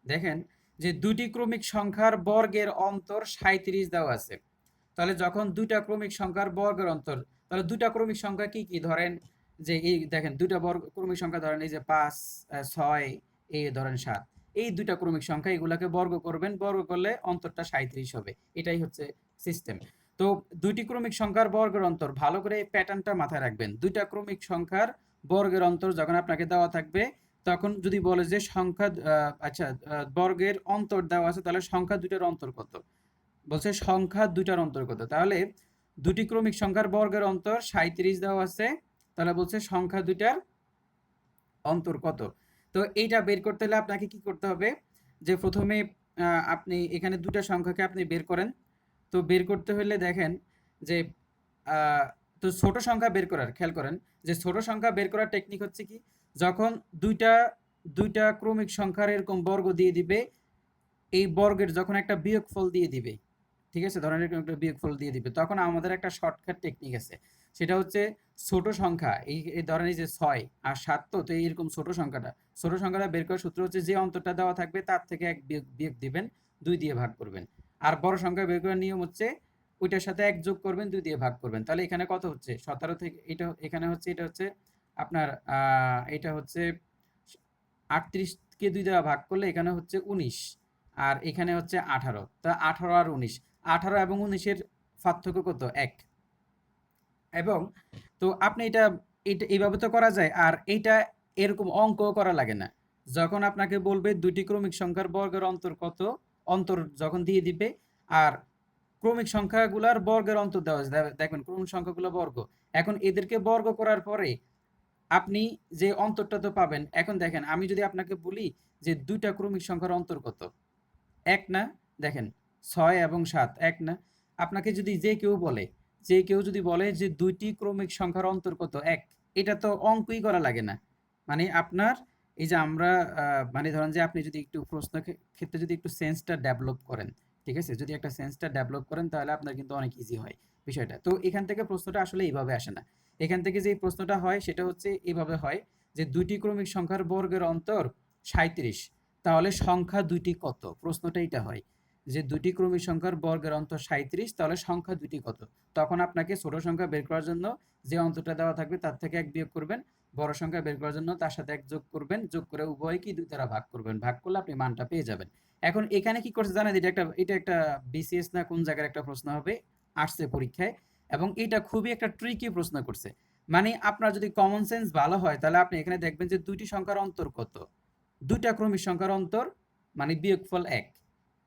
দেখেন যে দুটি ক্রমিক সংখ্যার বর্গের অন্তর 37 দেওয়া আছে। তাহলে যখন দুইটা ক্রমিক সংখ্যার বর্গের অন্তর, তাহলে দুইটা ক্রমিক সংখ্যা কি কি ধরেন, যে এই দেখেন দুইটা বর্গ ক্রমিক সংখ্যা ধরেন, এই যে 5, 6, এই ধরেন 7, এই দুইটা ক্রমিক সংখ্যা এগুলাকে বর্গ করবেন, বর্গ করলে অন্তরটা 37 হবে। এটাই হচ্ছে সিস্টেম। তো দুইটি ক্রমিক সংখ্যার বর্গের অন্তর, ভালো করে এই প্যাটার্নটা মাথায় রাখবেন। দুইটা ক্রমিক সংখ্যার বর্গের অন্তর যখন আপনাকে দেওয়া থাকবে, তখন যদি বলে যে সংখ্যা আচ্ছা বর্গের অন্তর দেওয়া আছে, তাহলে সংখ্যা দুইটার অন্তর কত, বলছে সংখ্যা দুইটার অন্তর কত। তাহলে দুটি ক্রমিক সংখ্যার বর্গের অন্তর 37 দেওয়া আছে, তাহলে বলছে সংখ্যা দুইটার অন্তর কত। তো এইটা বের করতে হলে আপনাকে কি করতে হবে, যে প্রথমে আপনি এখানে দুটা সংখ্যাকে আপনি বের করেন। তো বের করতে হলে দেখেন যে আহ, তো ছোট সংখ্যা বের করার খেয়াল করেন, যে ছোট সংখ্যা বের করার টেকনিক হচ্ছে কি, যখন দুইটা দুইটা ক্রমিক সংখ্যার এরকম বর্গ দিয়ে দিবে, এই বর্গের যখন একটা বিয়োগফল দিয়ে দিবে, ঠিক আছে, ধরেন এরকম একটা বিয়োগফল দিয়ে দিবে, তখন আমাদের একটা শর্টকাট টেকনিক আছে। সেটা হচ্ছে ছোট সংখ্যা, এই ধরেন এই যে 6 আর 7, তো এইরকম ছোট সংখ্যাটা বের করার সূত্র হচ্ছে যে অন্তরটা দেওয়া থাকবে তার থেকে এক বিয়োগ বিয়োগ দিবেন, 2 দিয়ে ভাগ করবেন। আর বড় সংখ্যা বের করার নিয়ম হচ্ছে ওইটার সাথে 1 যোগ করবেন, 2 দিয়ে ভাগ করবেন। তাহলে এখানে কত হচ্ছে 17 থেকে, এটা এখানে হচ্ছে, এটা হচ্ছে আপনার এটা হচ্ছে 38 কে 2 দ্বারা ভাগ করলে এখানে হচ্ছে 19, আর এখানে হচ্ছে 18। তা 18 আর 19, 18 এবং 19-এর পার্থক্য কত, 1। এবং তো আপনি এটা এটা এইভাবে তো করা যায়, আর এইটা এরকম অঙ্কও করা লাগে না। যখন আপনাকে বলবে দুটি ক্রমিক সংখ্যার বর্গের অন্তর কত, অন্তর যখন দিয়ে দিবে, আর ক্রমিক সংখ্যাগুলার বর্গের অন্তর দেওয়া আছে, দেখবেন ক্রমিক সংখ্যাগুলো বর্গ, এখন এদেরকে বর্গ করার পরে আপনি যে অন্তরটা তো পাবেন। এখন দেখেন আমি যদি আপনাকে বলি যে দুইটা ক্রমিক সংখ্যার অন্তর কত, 1 না? দেখেন 6 এবং 7 1 না? আপনাকে যদি যে কেউ যদি বলে যে দুইটি ক্রমিক সংখ্যার অন্তর কত, 1, এটা তো অঙ্কই করা লাগে না। মানে আপনার এই যে আমরা মানে ধরেন যে আপনি যদি একটু প্রশ্ন ক্ষেত্রে যদি একটু সেন্সটা ডেভেলপ করেন, ঠিক আছে, যদি একটা সেন্সটা ডেভেলপ করেন, তাহলে আপনার কিন্তু অনেক ইজি হয় বিষয়টা। তো এখান থেকে প্রশ্নটা আসলে এইভাবে আসে না। এখান থেকে যে প্রশ্নটা হয় সেটা হচ্ছে এইভাবে হয়, যে দুইটি ক্রমিক সংখ্যার বর্গের অন্তর 37, তাহলে সংখ্যা দুইটি কত, প্রশ্নটা এটা হয় যে দুটি ক্রমিক সংখ্যার বর্গের অন্তর 37, তাহলে সংখ্যা দুইটি কত। তখন আপনাকে ছোট সংখ্যা বের করার জন্য যে অন্তরটা দেওয়া থাকবে তার থেকে 1 বিয়োগ করবেন, বড় সংখ্যা বের করার জন্য তার সাথে 1 যোগ করবেন, যোগ করে উভয় কি 2 দ্বারা ভাগ করবেন, ভাগ করলে আপনি মানটা পেয়ে যাবেন। এখন এখানে কি করছে জানেন, এটা একটা বিসিএস না কোন জায়গার একটা প্রশ্ন হবে, আসছে পরীক্ষায়, এবং এটা খুবই একটা ট্রিকি প্রশ্ন করছে। মানে আপনার যদি কমন সেন্স ভালো হয়, তাহলে আপনি এখানে দেখবেন যে দুইটি সংখ্যার অন্তর কত, দুইটা ক্রমিক সংখ্যার অন্তর মানে বিয়োগফল 1।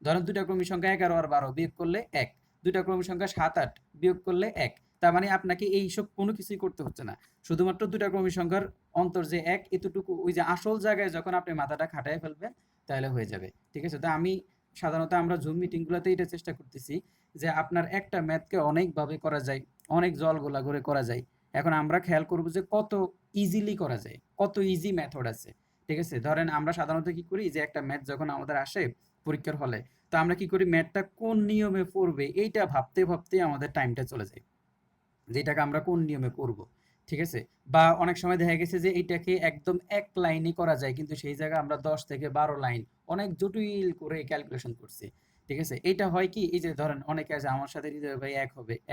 ধরেন দুইটা ক্রমিক সংখ্যা 11 আর 12 বিয়োগ করলে 1, দুইটা ক্রমিক সংখ্যা 7, 8 বিয়োগ করলে 1। তার মানে আপনাকে এইসব কোনো কিছুই করতে হচ্ছে না, শুধুমাত্র দুইটা ক্রমিক সংখ্যার অন্তর যে 1, এতটুকু ওই যে আসল জায়গায় যখন আপনি মাথাটা খাটায় ফেলবেন, তাহলে হয়ে যাবে। ঠিক আছে, তো আমি সাধারণত আমরা জুম মিটিংগুলোতে এটা চেষ্টা করতেছি যে আপনার একটা ম্যাথকে অনেকভাবে করা যায়, অনেক জলগোলা করে করা যায়। এখন আমরা খেয়াল করব যে কত ইজিলি করা যায়, কত ইজি মেথড আছে। ঠিক আছে, ধরেন আমরা সাধারণত কি করি, যে একটা ম্যাথ যখন আমাদের আসে পরীক্ষার হলে, তো আমরা কি করি, ম্যাথটা কোন নিয়মে পড়বে এইটা ভাবতে ভাবতে আমাদের টাইমটা চলে যায়, যে এটাকে আমরা কোন নিয়মে করব। ঠিক আছে, বা অনেক সময় দেখা গেছে যে এইটাকে একদম এক লাইনে করা যায়, কিন্তু সেই জায়গায় আমরা 10 থেকে 12 লাইন অনেক জটিল করে ক্যালকুলেশন করছি। ঠিক আছে, এটা হয় কি, এই যে ধরেন অনেকে আছে আমার সাথে হৃদয় ভাই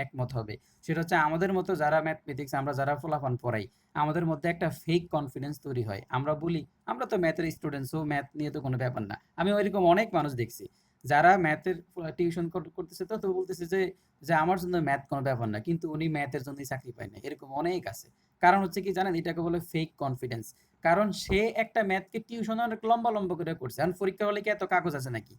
একমত হবে, সেটা হচ্ছে আমাদের মতো যারা ম্যাথমেটিক্স আমরা যারা ফলাফল পড়াই, আমাদের মধ্যে একটা ফেক কনফিডেন্স তৈরি হয়। আমরা বলি আমরা তো ম্যাথের স্টুডেন্টস, ও ম্যাথ নিয়ে তো কোনো ব্যাপার না। আমি ওইরকম অনেক মানুষ দেখছি যারা ম্যাথের টিউশন করতেছে, তো বলতেছে যে যে আমার জন্য ম্যাথ কোনো ব্যাপার না, কিন্তু উনি ম্যাথের জন্যই চাকরি পায় না, এরকম অনেক আছে। কারণ হচ্ছে কি জানেন, এটাকে বলে ফেক কনফিডেন্স। কারণ সে একটা ম্যাথকে টিউশন অনেক লম্বা লম্বা করে করছে, এখন পরীক্ষা হলে কি এত কাগজ আছে নাকি?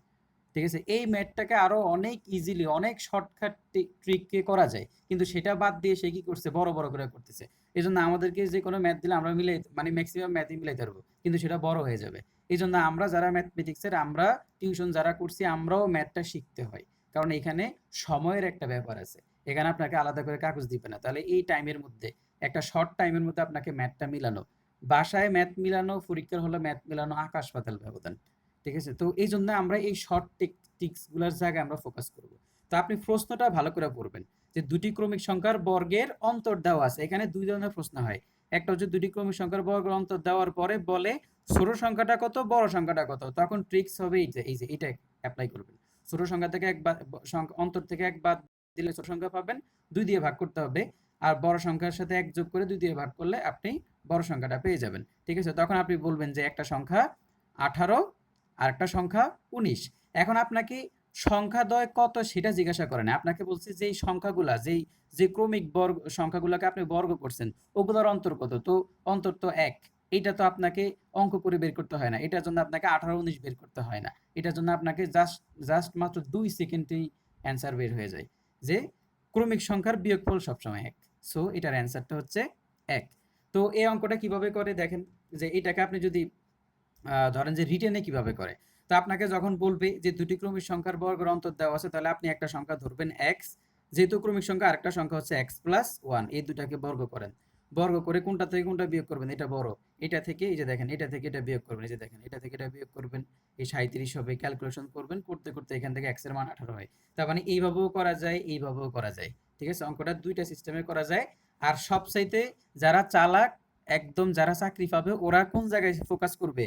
ঠিক আছে, এই ম্যাথটাকে আরো অনেক ইজিলি অনেক শর্টকাট ট্রিককে করা যায়, কিন্তু সেটা বাদ দিয়ে সে কি করছে, বড় বড় করে করতেছে। এই জন্য আমাদেরকে যে কোনো ম্যাথ দিলে আমরা মিলাই, মানে ম্যাক্সিমাম ম্যাথই মিলাইতে পারবো, কিন্তু সেটা বড় হয়ে যাবে। এই জন্য আমরা যারা ম্যাথমেটিক্সের আমরা টিউশন যারা করছি, আমরাও ম্যাথটা শিখতে হয়। কারণ এখানে সময়ের একটা ব্যাপার আছে, এখানে আপনাকে আলাদা করে কাগজ দিবে না। তাহলে এই টাইমের মধ্যে, একটা শর্ট টাইমের মধ্যে আপনাকে ম্যাথটা মিলানো, বাসায় ম্যাথ মিলানো, পরীক্ষার হলে ম্যাথ মিলানো আকাশ পাতাল ব্যবধান। ঠিক আছে, তো এই জন্য আমরা এই শর্ট টিক্স গুলার জায়গায় আমরা ফোকাস করব। তো আপনি প্রশ্নটা ভালো করে পড়বেন, যে দুটি ক্রমিক সংখ্যার বর্গের অন্তর দেওয়া আছে। এখানে দুই ধরনের প্রশ্ন হয়, একটা হচ্ছে দুটি ক্রমিক সংখ্যার বর্গের অন্তর দেওয়ার পরে বলে ছোট সংখ্যাটা কত, বড় সংখ্যাটা কত, তখন ট্রিক্স হবে এই যে এটা অ্যাপ্লাই করবেন। ছোট সংখ্যা থেকে এক বাদ, অন্তর থেকে এক বাদ দিলে ছোট সংখ্যা পাবেন, 2 দিয়ে ভাগ করতে হবে। আর বড় সংখ্যার সাথে 1 যোগ করে 2 দিয়ে ভাগ করলে আপনি বড় সংখ্যাটা পেয়ে যাবেন। ঠিক আছে? তখন আপনি বলবেন যে একটা সংখ্যা 18 আর একটা সংখ্যা 19। এখন আপনাকে সংখ্যাদ্বয় কত সেটা জিজ্ঞাসা করে না। আপনাকে বলছে যে এই সংখ্যাগুলা যে ক্রমিক বর্গ সংখ্যাগুলোকে আপনি বর্গ করছেন ওগুলোর অন্তর কত? তো অন্তর তো 1। এইটা তো আপনাকে অঙ্ক করে বের করতে হয় না। এটার জন্য আপনাকে 18 19 বের করতে হয় না। এটার জন্য আপনাকে জাস্ট মাত্র 2 সেকেন্ডেই অ্যান্সার বের হয়ে যায় যে ক্রমিক সংখ্যার বিয়োগফল সবসময় 1। সো এটার অ্যান্সারটা হচ্ছে 1। তো এই অঙ্কটা কিভাবে করে দেখেন, যে এটাকে আপনি যদি ধরেন যে রিটেনে কিভাবে করে। তো আপনাকে যখন বলবে যে দুটি ক্রমিক সংখ্যার বর্গের অন্তর দেওয়া আছে, তাহলে আপনি একটা সংখ্যা ধরবেন x, যেহেতু ক্রমিক সংখ্যা আরেকটা সংখ্যা হচ্ছে x প্লাস 1, এই দুটাকে বর্গ করেন। বর্গ করে কোনটা থেকে কোনটা বিয়োগ করবেন, এটা বড়, এটা থেকে এই যে দেখেন এটা থেকে এটা বিয়োগ করবেন, এই যে দেখেন এটা থেকে এটা বিয়োগ করবেন, এই 37 হবে, ক্যালকুলেশন করবেন, করতে করতে এখান থেকে x এর মান 18 হয়। তার মানে এইভাবেও করা যায়, এইভাবেও করা যায়। ঠিক আছে? অঙ্কটা দুইটা সিস্টেমে করা যায়। আর সবচাইতে যারা চালাক, একদম যারা চাকরি পাবে, ওরা কোন জায়গায় ফোকাস করবে,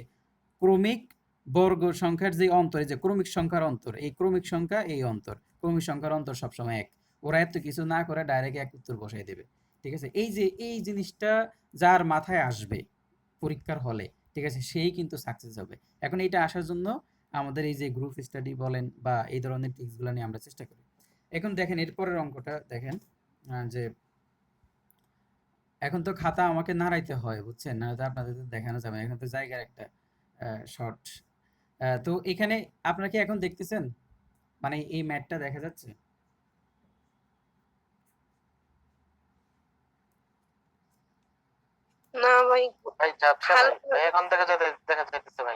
ক্রমিক বর্গ সংখ্যার যে অন্তর, এই যে ক্রমিক সংখ্যার অন্তর, এই ক্রমিক সংখ্যা এই অন্তর, ক্রমিক সংখ্যার অন্তর সবসময় 1। ওরা এত কিছু না করে ডাইরেক্ট এক উত্তর বসাই দেবে। ঠিক আছে? এই যে এই জিনিসটা যার মাথায় আসবে পরীক্ষার হলে, ঠিক আছে, সেই কিন্তু সাকসেস হবে। এখন এটা আসার জন্য আমাদের এই যে গ্রুপ স্টাডি বলেন বা এই ধরনের টিপসগুলো নিয়ে আমরা চেষ্টা করি। এখন দেখেন এরপরের অঙ্কটা দেখেন, যে এখন তো খাতা আমাকে নাড়াইতে হয়, বুঝছেন, না তো আপনাদের তো দেখানো যাবে না। এখন তো জায়গার একটা শর্ট। তো এখানে আপনারা কি এখন দেখতেছেন, মানে এই ম্যাটটা দেখা যাচ্ছে? না ভাই, ভাই ঝাপসা ভাই, ভাই এখন দেখা যাইতেছে ভাই।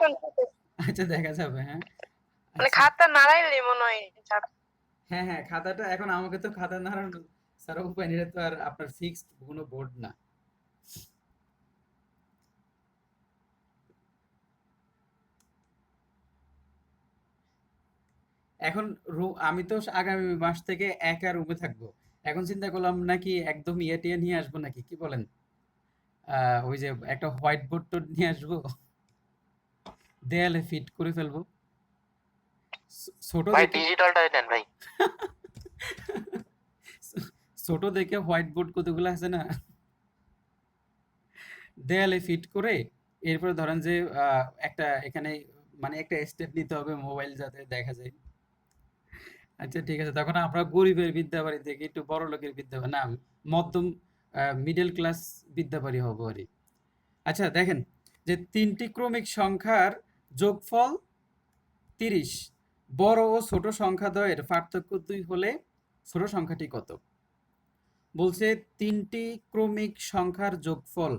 আচ্ছা দেখা যাবে, হ্যাঁ। মানে আচ্ছা, খাতা নাড়াইলে মনে হয় হ্যাঁ হ্যাঁ, খাতাটা এখন আমাকে তো খাতা নাড়ানো ছাড়া উপায় নেই, এটা তো আর আপনার ফিক্সড কোনো বোর্ড না। এখন আমি তো আগামী মাস থেকে একা রুমে থাকবো। এখন চিন্তা করলাম নাকি একদম ইয়ে টিয়ে নিয়ে আসবো, নাকি কি বলেন, ওই যে একটা হোয়াইট বোর্ড টোড নিয়ে আসবো, দেয়ালে ফিট করে ফেলবো। ছোট ভাই দেখে ডিজিটালটাই নেন ভাই। ছোট দেখে হোয়াইট বোর্ড কতগুলো আছে না, দেয়ালে ফিট করে এরপরে ধরেন যে একটা এখানে মানে একটা স্টেপ নিতে হবে মোবাইল যাতে দেখা যায়। আচ্ছা ঠিক আছে, তখন আমরা গরিবের বিদ্যাবাড়ি থেকে একটু বড় লোকের বিদ্যাবাড়ি না, মধ্যম মিডল ক্লাস বিদ্যাবাড়ি হবো আর কি। আচ্ছা দেখেন, যে তিনটি ক্রমিক সংখ্যার যোগফল 30, বড় ও ছোট সংখ্যাদ্বয়ের পার্থক্য 2 হলে ছোট সংখ্যাটি কত? বলছে তিনটি ক্রমিক সংখ্যার যোগফল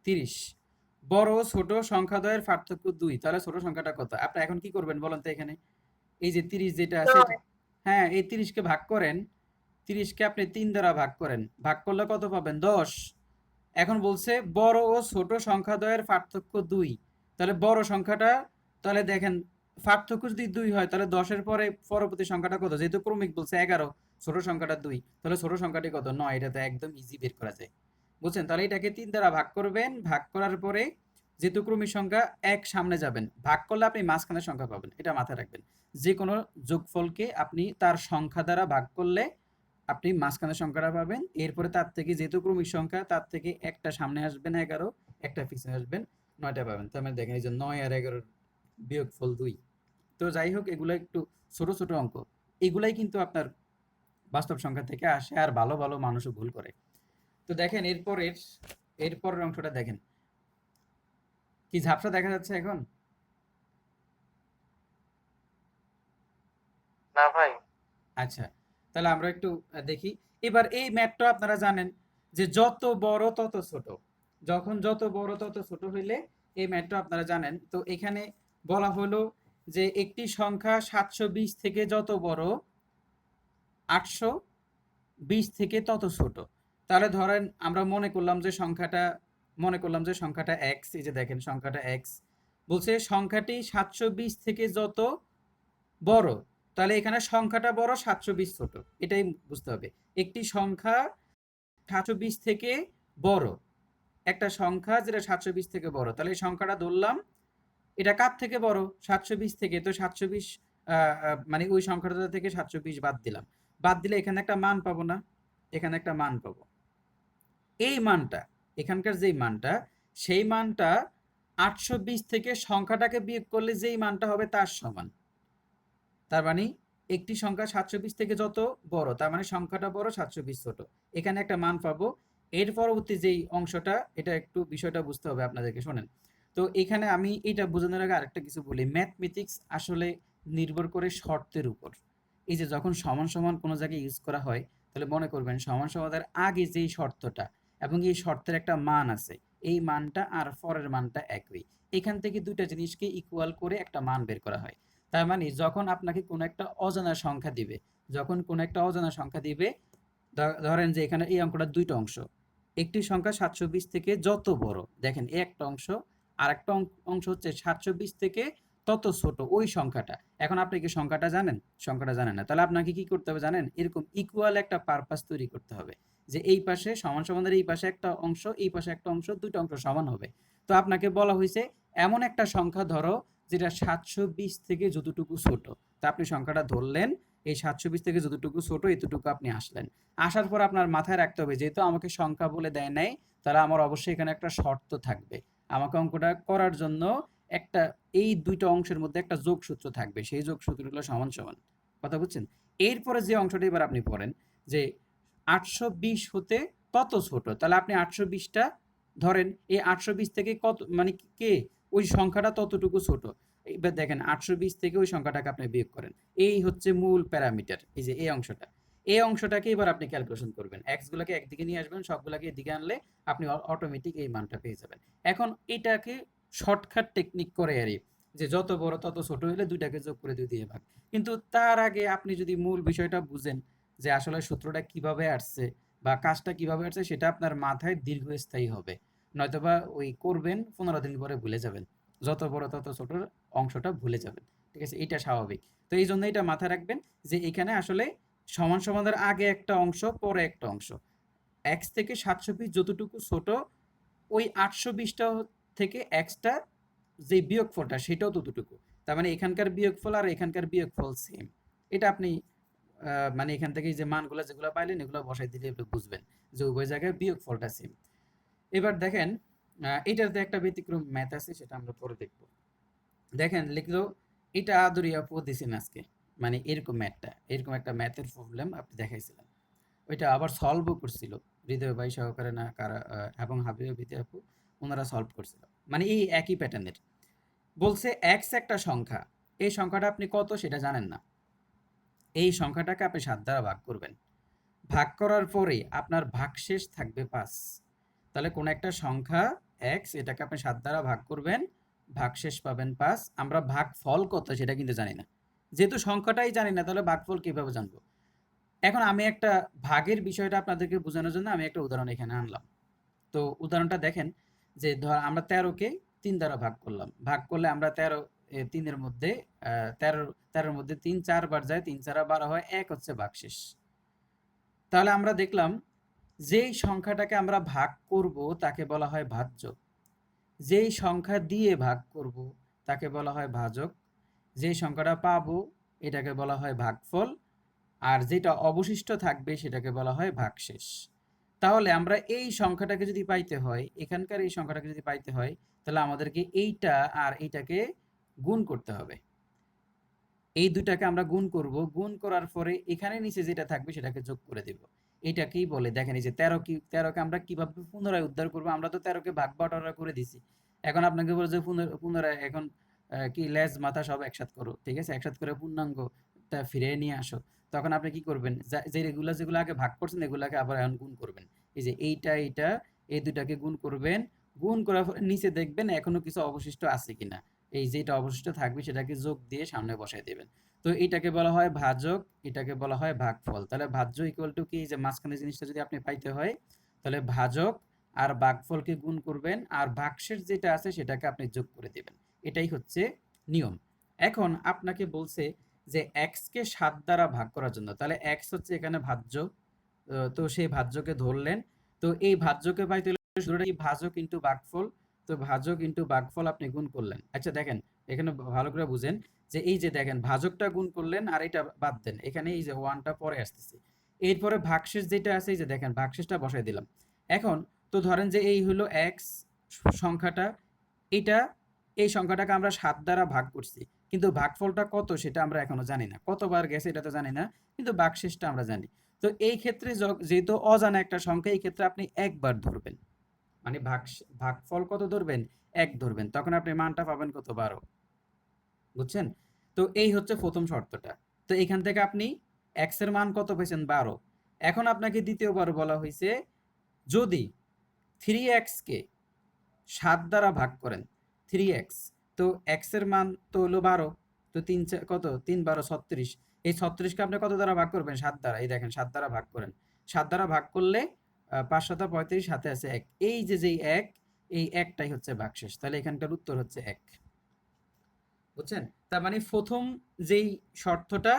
30, বড় ও ছোট সংখ্যাদ্বয়ের পার্থক্য 2, তাহলে ছোট সংখ্যাটা কত? আপনি এখন কি করবেন বলেন তো এখানে, এই যে 30 যেটা আছে, হ্যাঁ এই 30 কে ভাগ করেন, 30 কে আপনি 3 দ্বারা ভাগ করেন, ভাগ করলে কত পাবেন? 10। এখন বলছে বড় ও ছোট সংখ্যাদ্বয়ের পার্থক্য 2, তাহলে বড় সংখ্যাটা, তাহলে দেখেন পার্থক্য যদি 2 হয় তাহলে 10-এর পরে পরবর্তী সংখ্যাটা কত? যেহেতু ক্রমিক বলছে 11, ছোট সংখ্যাটা 2, তাহলে ছোট সংখ্যাটি কত? 9। এটা তো একদম ইজি বের করা যায়, বুঝছেন? তাহলে এটাকে 3 দ্বারা ভাগ করবেন, ভাগ করার পরে যেহেতু ক্রমিক সংখ্যা 1 সামনে যাবেন, ভাগ করলে আপনি মাঝখানের সংখ্যা পাবেন, এটা মাথায় রাখবেন। যে কোনো যোগফলকে আপনি তার সংখ্যা দ্বারা ভাগ করলে আপনি মাঝখানের সংখ্যাটা পাবেন, এরপরে তার থেকে যেহেতু ক্রমিক সংখ্যা তার থেকে একটা সামনে আসবেন 11, একটা পিছনে আসবেন 9টা পাবেন। তার মানে দেখেন এই যে 9 আর 11 বিয়োগফল 2। তো যাই হোক, এগুলো একটু ছোট ছোট অঙ্ক, এগুলাই কিন্তু আপনার বাস্তব সংখ্যা থেকে আসে, আর ভালো ভালো মানুষও ভুল করে। তো দেখেন এরপরের অংশটা দেখেন, কি ঝাপসা দেখা যাচ্ছে এখন? না ভাই। আচ্ছা, তাহলে আমরা একটু দেখি। এবার এই ম্যাথটা আপনারা জানেন যে যত বড় তত ছোট, যখন যত বড় তত ছোট হইলে এই ম্যাথটা আপনারা জানেন। তো এখানে বলা হলো যে একটি সংখ্যা 720 থেকে যত বড়, 820 থেকে তত ছোট। তাহলে ধরেন আমরা মনে করলাম যে সংখ্যাটা x, এই যে দেখেন সংখ্যাটা x, বলছে সংখ্যাটি 720 থেকে যত বড়, তাহলে এখানে সংখ্যাটা বড়, 720 ছোট, এটাই বুঝতে হবে। একটি সংখ্যা 720 থেকে বড়, একটা সংখ্যা যেটা 720 থেকে বড়, তাহলে এই সংখ্যাটা ধরলাম এটা কার থেকে বড়, 720 থেকে। তো 720 মানে ওই সংখ্যাটা থেকে 720 বাদ দিলাম, বাদ দিলে এখানে একটা মান পাবো না, এখানে একটা মান পাবো। এই মানটা, এখানকার যেই মানটা, সেই মানটা 820 থেকে সংখ্যাটাকে বিয়োগ করলে যেই মানটা হবে তার সমান। তার মানে একটি সংখ্যা 720 থেকে যত বড়, তার মানে সংখ্যাটা বড়, 720 ছোট। এখানে একটা মান পাবো। এর পরবর্তী যেই অংশটা, এটা একটু বিষয়টা বুঝতে হবে আপনাদেরকে, শোনেন। তো এখানে আমি এটা বোঝানোর আগে আরেকটা কিছু বলি। ম্যাথমেটিক্স আসলে নির্ভর করে শর্তের উপর। এই যে যখন সমান সমান কোনো জায়গায় ইউজ করা হয়, তাহলে মনে করবেন সমান সমানের আগে যেই শর্তটা এবং এই শর্তের একটা মান আছে, এই মানটা আর পরের মানটা একই। এখান থেকে দুইটা জিনিসকে ইকুয়াল করে একটা মান বের করা হয়। তার মানে যখন আপনাকে কোনো একটা অজানা সংখ্যা দিবে, যখন কোনো একটা অজানা সংখ্যা দিবে, ধরেন যে এখানে এই অঙ্কটা দুইটা অংশ। একটি সংখ্যা 720 থেকে যত বড়, দেখেন এই একটা অংশ, আর একটা অংশ হচ্ছে 720 থেকে তত ছোট ওই সংখ্যাটা। এখন আপনি কি সংখ্যাটা জানেন? সংখ্যাটা জানেন না, তাহলে আপনাকে কি করতে হবে জানেন? এরকম ইকুয়াল একটা পারপাস তৈরি করতে হবে, যে এই পাশে সমান সমানের এই পাশে একটা অংশ, এই পাশে একটা অংশ, দুইটা অংশ সমান হবে। তো আপনাকে বলা হয়েছে এমন একটা সংখ্যা ধরো যেটা 720 থেকে যতটুকু ছোট। তা আপনি সংখ্যাটা ধরলেন, এই 720 থেকে যতটুকু ছোট এতটুকু আপনি আসলেন। আসার পর আপনার মাথায় রাখতে হবে, যেহেতু আমাকে সংখ্যা বলে দেয় নাই, তাহলে আমার অবশ্যই এখানে একটা শর্ত থাকবে। আমাকে অঙ্কটা করার জন্য একটা, এই দুইটা অংশের মধ্যে একটা যোগসূত্র থাকবে, সেই যোগসূত্র হলো সমান সমান। কথা বুঝছেন? এরপরে যে অংশটা এবার আপনি পড়েন, যে 820 হতে কত ছোট, তাহলে আপনি 820টা ধরেন, এই 820 থেকে কত মানে কে ওই সংখ্যাটা ততটুকু ছোট। এবার দেখেন 820 থেকে ওই সংখ্যাটাকে আপনি বিয়োগ করেন। এই হচ্ছে মূল প্যারামিটার, এই যে এই অংশটা। এই অংশটাকে এবার আপনি ক্যালকুলেশন করবেন, এক্স গুলাকে একদিকে নিয়ে আসবেন, সবগুলাকে এদিকে আনলে আপনি অটোমেটিক এই মানটা পেয়ে যাবেন। এখন এটাকে শর্টকাট টেকনিক করে আরই, যে যত বড় তত ছোট হলে দুইটাকে যোগ করে 2 দিয়ে ভাগ। কিন্তু তার আগে আপনি যদি মূল বিষয়টা বুঝেন, যে আসলে সূত্রটা কিভাবে আসছে বা কাজটা কিভাবে আসছে, সেটা আপনার মাথায় দীর্ঘস্থায়ী হবে। নয়তোবা ওই করবেন 15 দিন পরে ভুলে যাবেন, যত বড় তত ছোট অংশটা ভুলে যাবেন। ঠিক আছে, এটা স্বাভাবিক। তো এই জন্য এটা মাথায় রাখবেন যে এখানে আসলে সমান সমানের আগে একটা অংশ, পরে একটা অংশ। এক্স থেকে 720 যতটুকু ছোট, ওই 820টা থেকে এক্সটা যে বিয়োগফলটা সেটাও ততটুকু। তার মানে এখানকার বিয়োগফল আর এখানকার বিয়োগফল সেম। এটা আপনি মানে এখান থেকে যে মানগুলো যেগুলো পাইলেন এগুলো বসাই দিলে আপনি বুঝবেন যে উভয় জায়গায় বিয়োগফলটা সেম। এবার দেখেন এটাতে একটা ব্যতিক্রম ম্যাথ আছে, সেটা আমরা পরে দেখব। দেখেন লিখলো, এটা আদরি আপু দিছেন আজকে, মানে এরকম ম্যাথটা, এরকম একটা ম্যাথের প্রবলেম আপনি দেখাইছিলেন। ওইটা আবার সলভও করছিল হৃদয় ভাই সহকারে না কারা, এবং হাবিবা বিদ্যা আপু, ওনারা সলভ করছিল, মানে এই একই প্যাটার্নের। বলছে এক্স একটা সংখ্যা, এই সংখ্যাটা আপনি কত সেটা জানেন না, এই সংখ্যাটাকে আপনি 7 দ্বারা ভাগ করবেন। ভাগ করার পরে আপনার ভাগশেষ থাকবে 5। তাহলে কোন একটা সংখ্যা x, এটাকে আপনি 7 দ্বারা ভাগ করবেন, ভাগশেষ পাবেন 5। আমরা ভাগফল কত সেটা কিন্তু জানি না, যেহেতু সংখ্যাটাই জানি না, তাহলে ভাগফল কিভাবে জানবো? এখন আমি একটা ভাগের বিষয়টা আপনাদেরকে বোঝানোর জন্য আমি একটা উদাহরণ এখানে আনলাম। তো উদাহরণটা দেখেন, যে ধর আমরা 13কে 3 দ্বারা ভাগ করলাম, ভাগ করলে আমরা 13 3 এর মধ্যে 13 মধ্যে 3 4 বার যায়, 3 4 12 হয়, 1 হচ্ছে ভাগশেষ। তাহলে আমরা দেখলাম যেই সংখ্যাটাকে আমরা ভাগ করব তাকে বলা হয় ভাজ্য, যেই সংখ্যা দিয়ে ভাগ করব তাকে বলা হয় ভাজক, যেই সংখ্যাটা পাবো এটাকে বলা হয় ভাগফল, আর যেটা অবশিষ্ট থাকবে সেটাকে বলা হয় ভাগশেষ। তাহলে আমরা এই সংখ্যাটাকে যদি পাইতে হয়, এখানকার এই সংখ্যাটাকে যদি পাইতে হয়, তাহলে আমাদেরকে এইটা আর এইটাকে গুণ করতে হবে। এই দুটাকে আমরা গুণ করব, গুণ করার পরে এখানে নিচে যেটা থাকবে সেটাকে যোগ করে দেব। এটাকেই বলে, দেখেন এই যে 13কে আমরা কিভাবে পুনরায় উদ্ধার করব, আমরা তো 13কে ভাগ বাটোয়ারা করে দিছি। এখন আপনাকে বলে যে পুনরায় এখন কি লেজ মাথা সব একসাথ করো, ঠিক আছে, একসাথ করে পূর্ণাঙ্গটা ফিরিয়ে নিয়ে আসো। তখন আপনি কি করবেন, যে যেগুলো আগে ভাগ করছেন এগুলাকে আবার এখন গুণ করবেন। এই যে এইটা এই দুটাকে গুণ করবেন, গুণ করার পরে নিচে দেখবেন এখনো কিছু অবশিষ্ট আছে কিনা, এই যেটা অবশিষ্ট থাকবে সেটাকে যোগ দিয়ে সামনে বসাই দেবেন। তো এটাকে বলা হয় ভাজক, এটাকে বলা হয় ভাগফল। তাহলে ভাজ্য ইকুয়াল টু কি, যে মাঝখানে জিনিসটা যদি আপনি পাইতে হয়, তাহলে ভাজক আর ভাগফলকে গুণ করবেন, আর ভাগশেষ যেটা আছে সেটাকে আপনি যোগ করে দেবেন। এটাই হচ্ছে নিয়ম। এখন আপনাকে বলছে যে এক্স কে 7 দ্বারা ভাগ করার জন্য, তাহলে এক্স হচ্ছে এখানে ভাজ্য, তো সেই ভাজ্যকে ধরলেন। তো এই ভাজ্যকে পাইতে দুটোই ভাজক ইনটু ভাগফল, তো ভাজক ইনটু ভাগফল আপনি গুণ করলেন। আচ্ছা দেখেন এখানে ভালো করে বুঝেন যে এই যে দেখেন ভাজকটা গুণ করলেন আর এটা বাদ দেন, এখানে এই যে 1টা পরে আসতেছে, এরপরে ভাগশেষ যেটা আছে এই যে দেখেন ভাগশেষটা বসাই দিলাম। এখন তো ধরেন যে এই হলো এক্স সংখ্যাটা, এটা এই সংখ্যাটাকে আমরা 7 দ্বারা ভাগ করছি, কিন্তু ভাগফলটা কত সেটা আমরা এখনো জানি না, কতবার গেছে এটা তো জানি না, কিন্তু ভাগশেষটা আমরা জানি। তো এই ক্ষেত্রে যেহেতু অজানা একটা সংখ্যা, এই ক্ষেত্রে আপনি একবার ধরবেন, মানে ভাগফল কত ধরবেন, 1 ধরবেন, তখন আপনি মানটা পাবেন কত, 12। বুঝছেন? তো এই হচ্ছে প্রথম শর্তটা। তো এখান থেকে আপনি x এর মান কত পেয়েছেন, 12। এখন আপনাকে দ্বিতীয়বার বলা হয়েছে যদি 3x কে 7 দ্বারা ভাগ করেন, 3x, তো x এর মান তো হলো 12, তো 3 কত, 3 12 36, এই 36 কে আপনি কত দ্বারা ভাগ করবেন, 7 দ্বারা, এই দেখেন 7 দ্বারা ভাগ করেন, 7 দ্বারা ভাগ করলে 5 7 35, সাথে আছে 1, এই যে যেই 1, এই একটাই হচ্ছে ভাগশেষ, তাহলে এখানকার উত্তর হচ্ছে 1। বুঝছেন? তার মানে প্রথম যেই শর্তটা,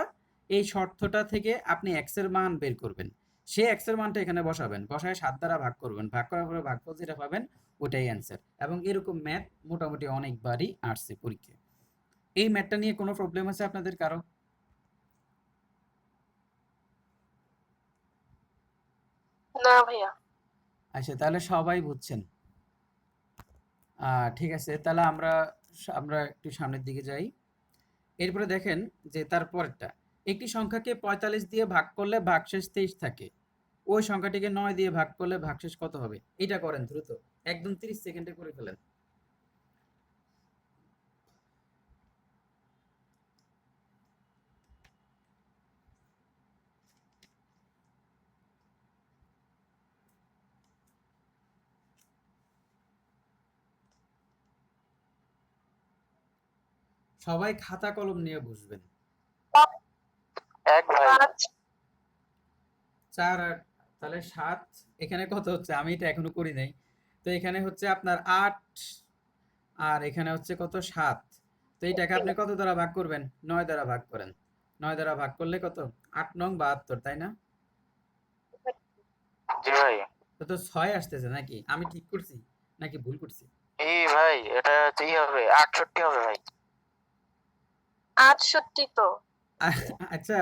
এই শর্তটা থেকে আপনি x এর মান বের করবেন, সেই x এর মানটা এখানে বসাবেন, বসায় 7 দ্বারা ভাগ করবেন, ভাগ করার পরে ভাগফল যেটা পাবেন ওটাই অ্যান্সার। এবং এরকম ম্যাথ মোটামুটি অনেকবারই আসছে পরীক্ষায়। এই ম্যাথটা নিয়ে কোনো প্রবলেম আছে আপনাদের কারো? না ভাইয়া। আচ্ছা তাহলে সবাই বুঝছেন। ঠিক আছে, তাহলে আমরা আমরা একটু সামনের দিকে যাই। এরপরে দেখেন যে তারপরটা, একটি সংখ্যাকে 45 দিয়ে ভাগ করলে ভাগশেষ 23 থাকে, ওই সংখ্যাটিকে 9 দিয়ে ভাগ করলে ভাগশেষ কত হবে? এটা করেন দ্রুত, একদম 30 সেকেন্ডে করে ফেলেন। সবাই খাতা কলম নিয়ে বসবেন। 1 ভাই। 4 আর তাহলে 7, এখানে কত হচ্ছে, আমি এটা এখনো করি নাই, তো এখানে হচ্ছে আপনার 8, আর এখানে হচ্ছে কত, 7। তো এইটাকে আপনি কত দ্বারা ভাগ করবেন, 9 দ্বারা ভাগ করেন, 9 দ্বারা ভাগ করলে কত, 8 নং 72, তাই না? জি ভাই। তো 6 আসতেছে নাকি, আমি ঠিক করছি নাকি ভুল করছি? এই ভাই এটা কি হবে, 68 হবে ভাই। 68 তো। আচ্ছা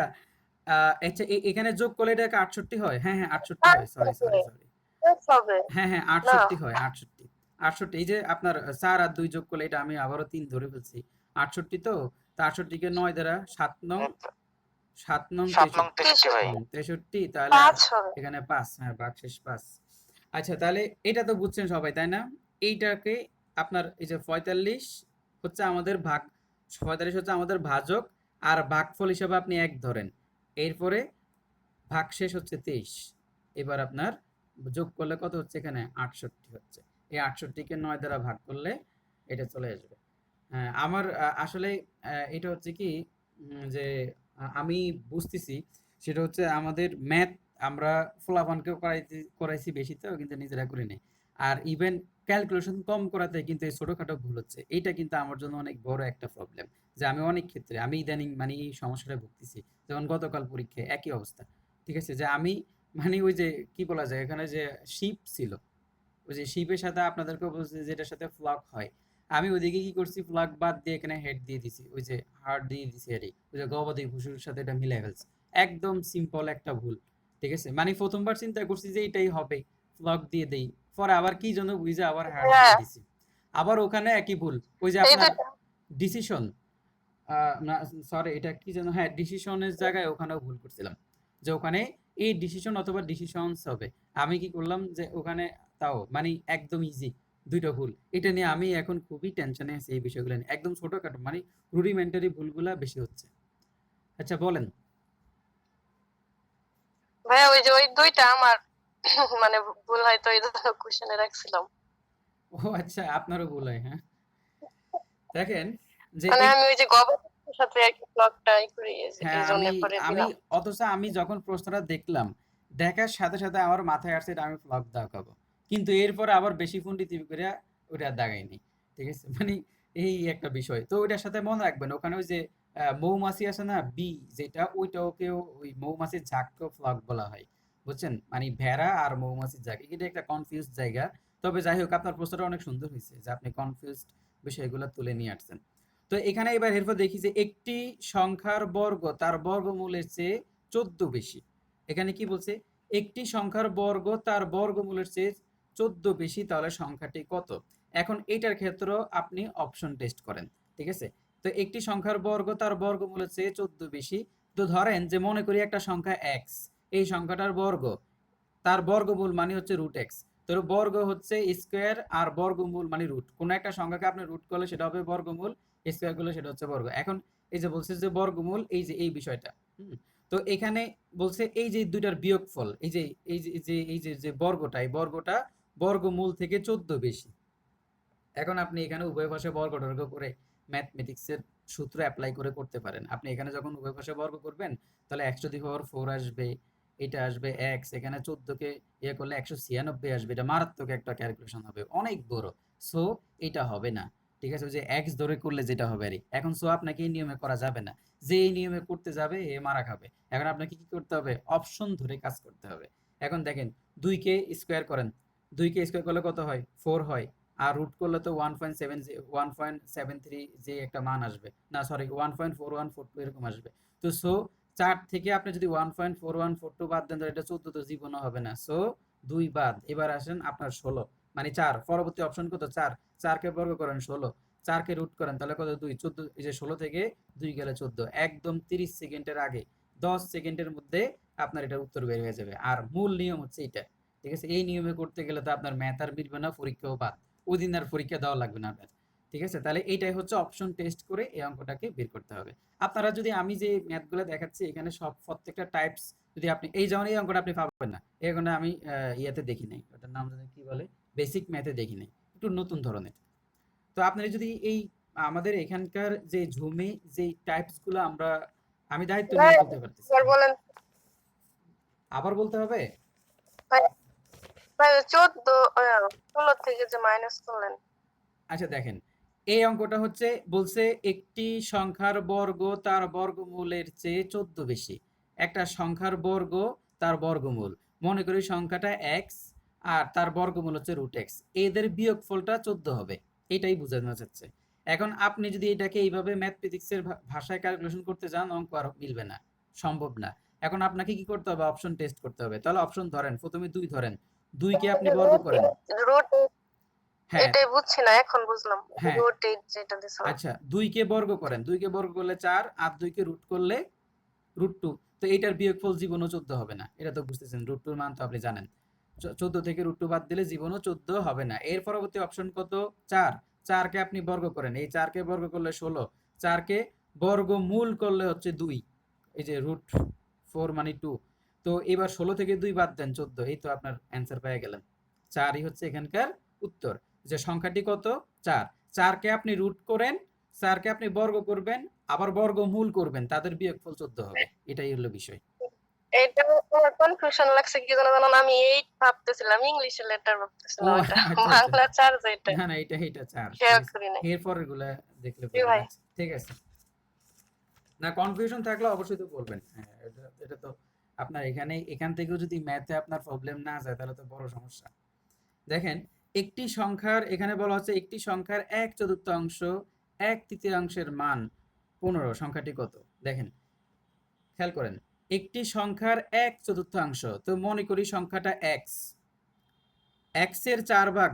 আচ্ছা এখানে যোগ করলে এটা 68 হয়, হ্যাঁ হ্যাঁ 68 হয়, সরি সরি সরি, হবে হ্যাঁ হ্যাঁ না। 68 হয়, 68 68, এই যে আপনার 4 আর 2 যোগ করলে, এটা আমি আবারও 3 ধরে ফেলছি, 68, তো 68 কে 9 দ্বারা 7 নং 7 নং 63 ভাই। 63, তাহলে 5 হবে। এখানে 5, হ্যাঁ ভাগশেষ 5। আচ্ছা তাহলে এটা তো বুঝছেন সবাই, তাই না? এইটাকে আপনার এই যে 45 হচ্ছে আমাদের 45 হচ্ছে আমাদের ভাজক, আর ভাগফল হিসাবে আপনি 1 ধরেন, এরপরে ভাগশেষ হচ্ছে 23, এবার আপনার যোগ করলে কত হচ্ছে, এখানে 68 হচ্ছে, এই 68 কে 9 দ্বারা ভাগ করলে এটা চলে আসবে। আমার আসলে এটা হচ্ছে কি, যে আমি বুঝতেছি, সেটা হচ্ছে আমাদের ম্যাথ আমরা ফলাফলকেও করাইছি বেশি, তো কিন্তু নিজেরা করি নাই। আর ইভেন ক্যালকুলেশন কম করাতে কিন্তু এই ছোটখাটো ভুল হচ্ছে, এইটা কিন্তু আমার জন্য অনেক বড় একটা প্রবলেম, যে আমি অনেক ক্ষেত্রে আমি ইদানিং মানে এই সমস্যাটা ভুগতেছি। যেমন গতকাল পরীক্ষায় একই অবস্থা, ঠিক আছে, যে আমি মানে ওই যে কি বলা যায়, এখানে যে শিপ ছিল, ওই যে শিপের সাথে আপনাদেরকে বলছি যেটার সাথে ফ্লক হয়, আমি ওইদিকে কি করছি, ফ্লক বাদ দিয়ে এখানে হেড দিয়ে দিছি, ওই যে হার্ট দিয়ে দিছি, আরে ওই যে গবাদি পশুর সাথে এটা মিলাই ফেলছি, একদম সিম্পল একটা ভুল। ঠিক আছে, মানে প্রথমবার চিন্তা করছি যে এটাই হবে, ফ্লক দিয়ে দেই, পরে আবার কি জন্য বুঝে আবার হার্ট দিয়ে হ্যাঁ, দিছি, আবার ওখানে একই ভুল, ওই যে এই আপনার দুটো। ডিসিশন, না সরি এটা কি যেন, হ্যাঁ ডিসিশনের জায়গায় ওখানেও ভুল করছিলাম, যে ওখানে এই ডিসিশন অথবা ডিসিশনস হবে, আমি কি করলাম যে ওখানে, তাও মানে একদম ইজি, দুইটা ভুল, এটা নিয়ে আমি এখন খুবই টেনশনে আছি, এই বিষয়গুলো নিয়ে একদম ছোটখাটো মানে রুডিমেন্টারি ভুলগুলা বেশি হচ্ছে। আচ্ছা বলেন। ভাইয়া ওই যে ওই দুইটা আমার মানে ভুল হয়তো এই কোশ্চেনে রাখছিলাম। ও আচ্ছা, আপনারও ভুল হয়, হ্যাঁ। দেখেন যে মানে আমি ওই যে গবেষণার সাথে একই ব্লগটা করে হ্যাঁ এই জন্য আমি করে আমি দিলাম। অথচ আমি যখন প্রশ্নটা দেখলাম, দেখার সাথে সাথে আমার মাথায় আসছে এটা আমি ফ্লগ দাগাবো, কিন্তু এরপরে আবার বেশি ফোনটি টিপি করে ওইটা দাগাইনি। ঠিক আছে, মানে এই একটা বিষয়, তো ওইটার সাথে মনে রাখবেন ওখানে ওই যে মৌমাছি আছে না, বি, যেটা ওইটাকেও ওই মৌমাছির ঝাঁককেও ফ্লগ বলা হয়। বুঝছেন, মানে ভেড়া আর মৌমাছির ঝাঁক, এটা একটা কনফিউজ জায়গা, তবে যাই হোক আপনার প্রশ্নটা অনেক সুন্দর হয়েছে যে আপনি কনফিউজড বিষয়গুলো তুলে নিয়ে আসছেন। তো এখানে এবার এরপর দেখি যে একটি সংখ্যার বর্গ তার বর্গমূলের চেয়ে 14 বেশি। এখানে কি বলছে? একটি সংখ্যার বর্গ তার বর্গমূলের চেয়ে 14 বেশি, তাহলে সংখ্যাটি কত? এখন এটার ক্ষেত্রেও আপনি অপশন টেস্ট করেন, ঠিক আছে? তো একটি সংখ্যার বর্গ তার বর্গমূলের চেয়ে 14 বেশি। তো ধরেন যে মনে করি একটা সংখ্যা এক্স, এই সংখ্যাটার বর্গ, তার বর্গমূল মানে হচ্ছে রুট এক্স। তো বর্গ হচ্ছে স্কোয়ার আর বর্গমূল মানে রুট। কোনো একটা সংখ্যাকে আপনি রুট করলে সেটা হবে বর্গমূল, স্কোয়ার করলে সেটা হচ্ছে বর্গ। এখন এই যে বলছে যে বর্গমূল, এই যে এই বিষয়টা, তো এখানে বলছে এই যে দুইটার বিয়োগফল, এই যে এই যে এই যে এই যে যে বর্গটা, এই বর্গটা বর্গমূল থেকে 14 বেশি। এখন আপনি এখানে উভয় পাশে বর্গ টর্গ করে ম্যাথমেটিক্সের সূত্র অ্যাপ্লাই করে করতে পারেন। আপনি এখানে যখন উভয় পাশে বর্গ করবেন তাহলে x টু দি পাওয়ার 4 আসবে, এটা আসবে x, এখানে 14 কে ইয়ে করলে 196 আসবে। এটা মারাত্মক একটা ক্যালকুলেশন হবে, অনেক বড়। সো এটা হবে না, ঠিক আছে? ওই যে x ধরে করলে যেটা হবে আরই। এখন সো আপনাকে এই নিয়মে করা যাবে না, যে এই নিয়মে করতে যাবে এ মারা খাবে। এখন আপনাকে কি করতে হবে? অপশন ধরে কাজ করতে হবে। এখন দেখেন 2 কে স্কোয়ার করেন, 2 কে স্কোয়ার করলে কত হয়? 4 হয়। আর রুট করলে তো 1.73 যে একটা মান আসবে, না সরি 1.4142 এরকম আসবে। তো সো 4 থেকে আপনি যদি 1.4142 বাদ দেন তাহলে এটা 14 তো জীবনও হবে না। সো 2 বাদ। এবার আসেন আপনার 16 মানে 4, পরবর্তী অপশন কত? 4, 4 কে বর্গ করেন 16, 4 কে রুট করেন তাহলে কত? 2, 14, এই যে 16 থেকে 2 গেলে 14, একদম 30 সেকেন্ডের আগে 10 সেকেন্ডের মধ্যে আপনার এটার উত্তর বের হয়ে যাবে। আর মূল নিয়ম হচ্ছে এটা, ঠিক আছে? এই নিয়মে করতে গেলে তো আপনার ম্যাথ আর মিলবে না, পরীক্ষাও বাদ, ওই দিন আর পরীক্ষা দেওয়া লাগবে না আপনার, ঠিক আছে? তাহলে এইটাই হচ্ছে অপশন টেস্ট করে এই অঙ্কটাকে বের করতে হবে। আপনারা যদি আমি যে ম্যাথগুলো দেখাচ্ছি এখানে সব প্রত্যেকটা টাইপস, যদি আপনি এই যেমন এই অঙ্কটা আপনি পাবেন না, এই অঙ্কটা আমি ইয়াতে দেখি নাই, ওটার নাম জানি কি বলে, বেসিক ম্যাথে দেখি নাই, একটু নতুন ধরনের। তো আপনারা যদি এই আমাদের এখানকার যে ঝুমে যে টাইপস গুলো আমরা, আমি দায়িত্ব নিয়ে বলতে পারতেছি। এবার বলেন আবার বলতে হবে? ভাই, ভাই 14 16 থেকে যে মাইনাস করলেন। আচ্ছা দেখেন, এই অঙ্কটা হচ্ছে বলছে একটি সংখ্যার বর্গ তার বর্গমূলের চেয়ে 14 বেশি। একটা সংখ্যার বর্গ তার বর্গমূল, মনে করি সংখ্যাটা এক্স আর তার বর্গমূল হচ্ছে রুট এক্স, এদের বিয়োগফলটা 14 হবে, এটাই বোঝানো যাচ্ছে। এখন আপনি যদি এটাকে এইভাবে ম্যাথমেটিক্সের ভাষায় ক্যালকুলেশন করতে যান, অঙ্ক আর মিলবে না, সম্ভব না। এখন আপনাকে কি করতে হবে? অপশন টেস্ট করতে হবে। তাহলে অপশন ধরেন, প্রথমে 2 ধরেন, 2 কে আপনি বর্গ করেন। রুট হ্যাঁ এটাই বুঝছি না, এখন বুঝলাম। হ্যাঁ, রুট 8 যেটা দিছিলাম। আচ্ছা 2 কে বর্গ করেন, 2 কে বর্গ করলে 4 আর 2 কে রুট করলে রুট 2। তো এটার বিয়োগফল জীবনও 14 হবে না, এটা তো বুঝতেছেন, রুট 2 এর মান তো আপনি জানেন। 14 থেকে রুট 2 বাদ দিলে জীবনও 14 হবে না। এর পরবর্তী অপশন কত? 4, 4 কে আপনি বর্গ করেন, এই 4 কে বর্গ করলে 16, 4 কে বর্গমূল করলে হচ্ছে 2, এই যে রুট 4 মানে 2। তো এবার 16 থেকে 2 বাদ দেন 14, এই তো আপনার অ্যান্সার পেয়ে গেলেন। 4ই হচ্ছে এখানকার উত্তর। যে সংখ্যাটি কত? 4, 4 কে আপনি রুট করেন, 4 কে আপনি বর্গ করবেন, আবার বর্গমূল করবেন, তাদের বিয়োগফল 14 হবে, এটাই হলো বিষয়। এটা আমার কনফিউশন লাগছে কি জানো জানো, আমি 8 ভাবতেছিলাম, ইংলিশে লেটার ও ভাবতেছিলাম, এটা আচ্ছা আচ্ছা, বাংলা 4 যেটা না না এটা 4, ঠিক খেয়াল আছে? করি নাই। এরপরের গুলা দেখলে জি বলবেন। ভাই, আচ্ছা ঠিক আছে, না কনফিউশন থাকলে অবশ্যই তো বলবেন। হ্যাঁ এটা এটা তো আপনার এখান থেকেও যদি ম্যাথে আপনার প্রবলেম না যায় তাহলে তো বড় সমস্যা। দেখেন, একটি সংখ্যার, এখানে বলা হচ্ছে একটি সংখ্যার 1/4 1/3 মান 15, সংখ্যাটি কত? দেখেন খেয়াল করেন, একটি সংখ্যার 1/4, তো মনে করি সংখ্যাটা এক্স, এক্স এর 4 ভাগ,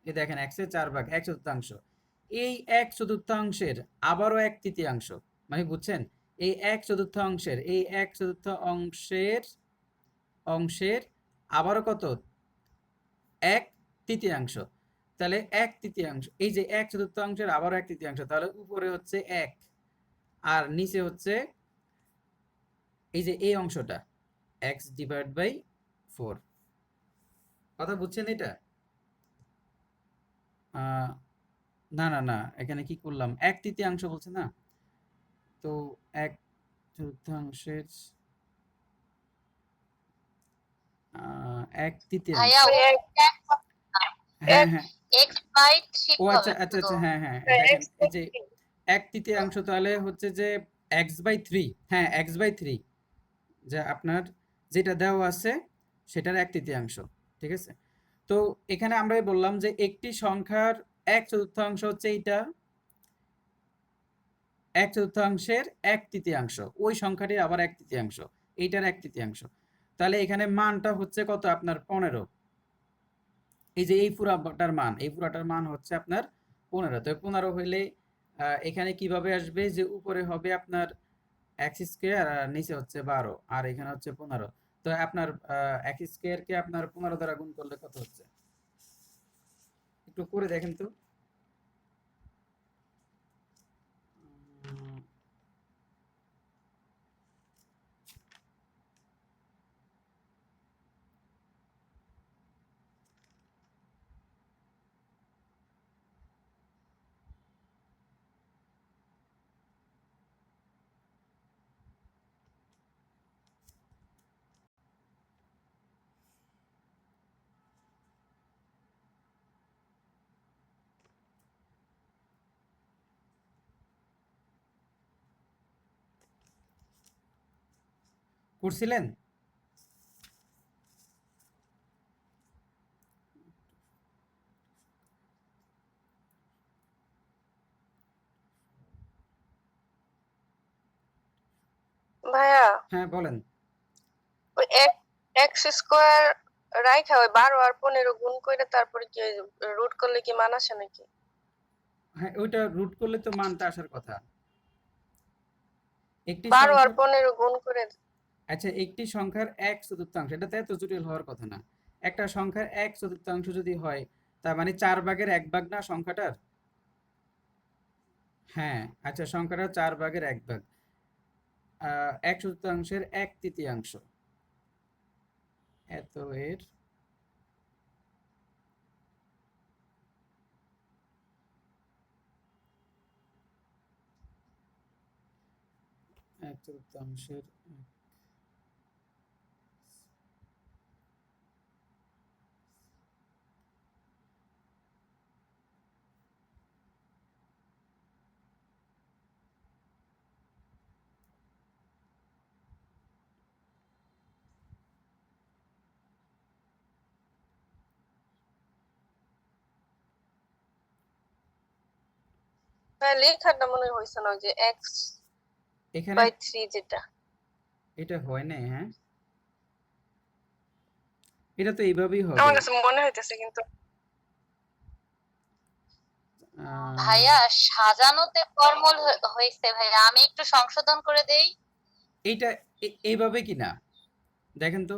এই দেখেন এক্স এর 4 ভাগ 1/4, এই 1/4 আবারও 1/3, মানে বুঝছেন, এই 1/4 এই 1/4 অংশের আবারও কত? 1/3, তাহলে 1/3, এই যে 1/4 আবারও 1/3, তাহলে উপরে হচ্ছে 1 আর নিচে হচ্ছে এই যে এই অংশটা x/4। কথা বুঝছেন এটা? না না না, এখানে কি করলাম, 1/3 বলছে না, তো 1/4 1/3। ভাইয়া ও হ্যাঁ হ্যাঁ, x/3 ও আচ্ছা হবে আচ্ছা তো। আচ্ছা, হ্যাঁ হ্যাঁ দেখেন, এই যে 1/3 তাহলে হচ্ছে যে x/3, হ্যাঁ x/3, যে আপনার যেটা দেওয়া আছে সেটার 1/3, ঠিক আছে? তো এখানে আমরাই বললাম যে একটি সংখ্যার 1/4 হচ্ছে এইটা, 1/4 1/3, ওই সংখ্যাটি আবার 1/3, এইটার 1/3। তাহলে এখানে মানটা হচ্ছে কত আপনার 15। এই যে এই পুরাটার মান হচ্ছে আপনার 15। তো 15 হইলে এখানে কিভাবে আসবে, যে উপরে হবে আপনার x² আর নিচে হচ্ছে 12 আর এখানে হচ্ছে 15। তো আপনার x² কে আপনার 15 দ্বারা গুণ করলে কত হচ্ছে, একটু করে দেখেন তো। উম, করছিলেন? ভাইয়া হ্যাঁ বলেন। ওই x² রাইখা ওই 12 আর 15 গুণ করে তারপরে কি রুট করলে কি মান আসে নাকি? হ্যাঁ, ওইটা রুট করলে তো মানটা আসার কথা। একটি 12 আর সংখ্যা, 15 গুণ করে আচ্ছা একটি সংখ্যার 1/4, এটাতে এত জটিল হওয়ার কথা না। একটা সংখ্যার 1/4 যদি হয়, তার মানে 4/1 না সংখ্যাটার? হ্যাঁ, আচ্ছা সংখ্যাটা 4/1। 1/4 1/3, এত এর 1/4। লেখাটা মনে হইছে না, ওই যে এখানে x/3 যেটা। এটা হয় না, হ্যাঁ এটা তো এইভাবেই হবে। আমার কাছে মনে হইতেছে কিন্তু আহ, ভাইয়া সাজানোতে ফর্মুল হয়েছে ভাইয়া, আমি একটু সংশোধন করে দেই। এইটা এইভাবে কি না, দেখেন তো।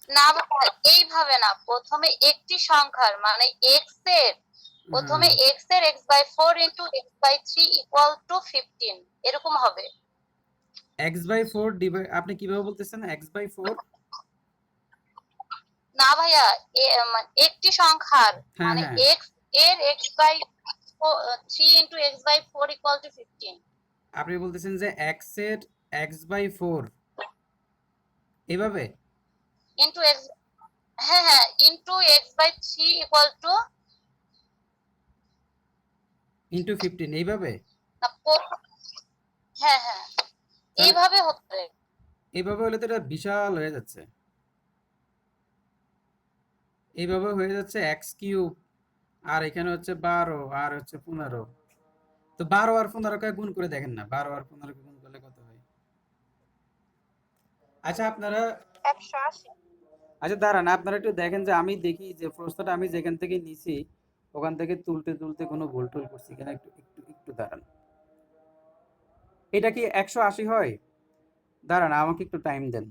না ভাইয়া, এইভাবে না, প্রথমে একটি সংখ্যার মানে প্রথমে x এর x/4 into x/3 equal to 15 এরকম হবে। x/4 আপনি কিভাবে বলতেছেন x/4? না ভাইয়া, একটি সংখ্যার হ্যাঁ মানে হ্যাঁ, x এর x/3 into x/4 equal to 15 আপনি বলতেছেন যে x এর x/4 এইভাবে ইন্টু x, হ্যাঁ হ্যাঁ, into x/3 equal to into 15 এইভাবে। হ্যাঁ হ্যাঁ, তাহলে এইভাবে হতে। এইভাবে হলে তো এটা বিশাল হয়ে যাচ্ছে। এইভাবে হয়ে যাচ্ছে x³ আর এখানে হচ্ছে 12 আর হচ্ছে 15। তো 12 আর 15 কে গুণ করে দেখেন না, 12 আর 15 কে গুণ করলে কত হয়। আচ্ছা আপনারা, 180। আচ্ছা দাঁড়ান, আপনারা একটু দেখেন যে আমি দেখি যে প্রশ্নটা আমি যেখান থেকে নিছি ওখান থেকে তুলতে তুলতে কোনো ভুল টুল করছি কিনা, একটু একটু একটু দাঁড়ান। এটা কি 180 হয়? দাঁড়ান আমাকে একটু টাইম দেন।